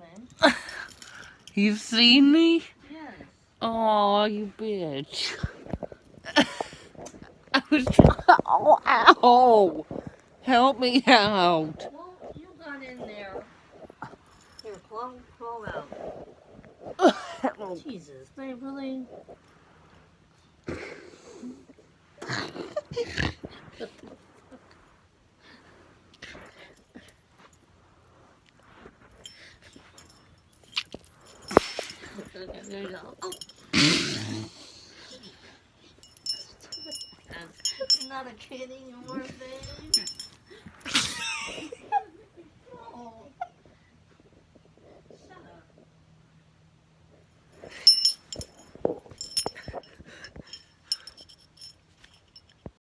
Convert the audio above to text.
thing. You've seen me? Yes. Oh, you bitch. I was oh, ow. Help me out. Well, you got in there. Here, claw out. Jesus, they really... Okay, there you go. Oh. I'm not a kid anymore, babe.